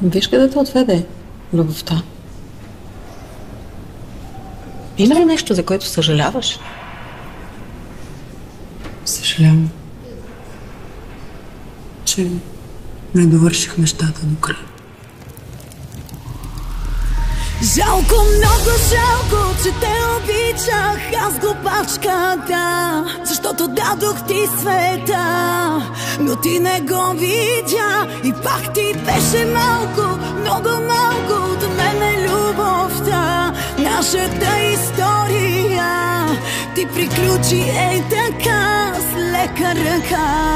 Виж къде те отведе любовта. Има ли нещо, за което съжаляваш? Съжалявам, че не довърших нещата до края. Жалко, много жалко, че те обичах, аз глупачката, защото дадох ти света, но ти не го видя и пак ти беше малко, много малко от мене любовта. Нашата история ти приключи ей така с лека ръка.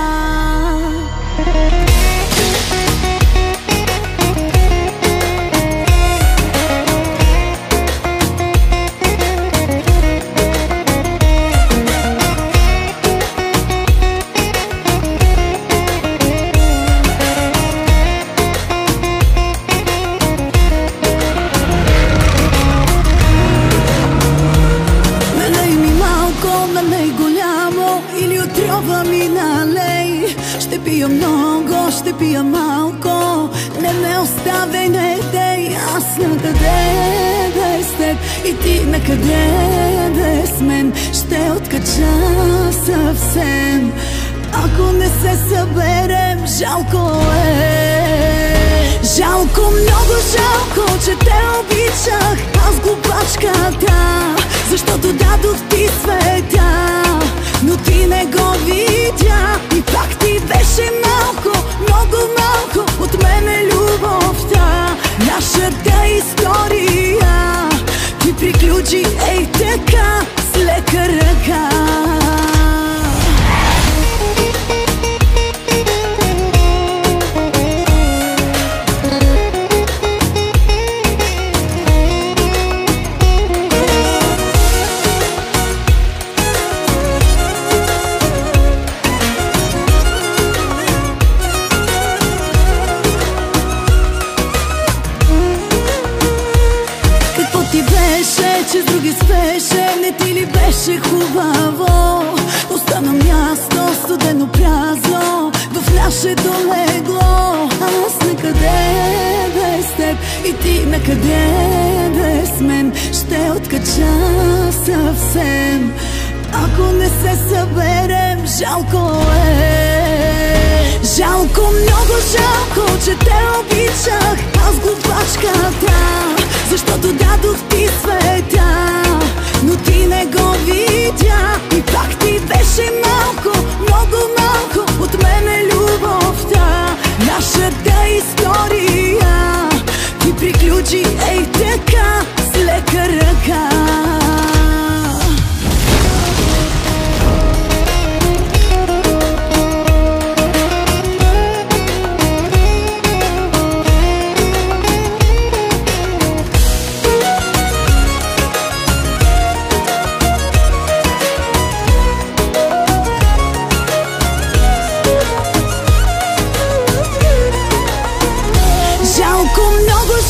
Ще пия много, ще пия малко, не ме оставяй, не дей, аз накъде да е с теб и ти накъде да е с мен, ще откача съвсем. Ако не се съберем, жалко е. Жалко, много жалко, че те обичах, аз глупачката, защото дадох ти света, но ти не го видя и пак ти беше малко, много малко от мене любовта. Нашата история ти приключи ей така с лека ръка. Че с други спеше, не ти ли беше хубаво? Остана място студено празно в нашето легло. Аз накъде да е с теб и ти накъде да е с мен, ще откача съвсем. Ако не се съберем, жалко е. Жалко, много жалко, че те обичах, аз глупачката, защото дадох ти света, но ти не го видя и пак ти беше малко, много малко от мене любовта. Нашата история ти приключи ей така с лека ръка.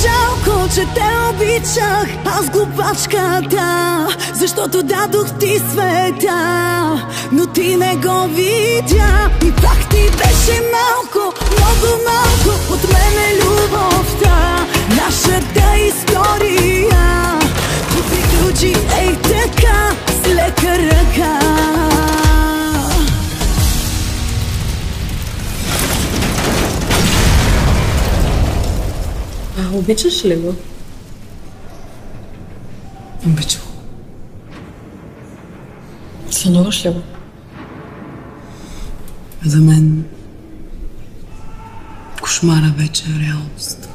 Жалко, че те обичах, аз глупачката, защото дадох ти света, но ти не го видя и пак ти беше малко, много малко от мене любовта. Нашата история ти приключи ей така с лека ръка. Обичаш ли го? Обичам. Сънуваш ли го? За мен кошмара вече е реалност.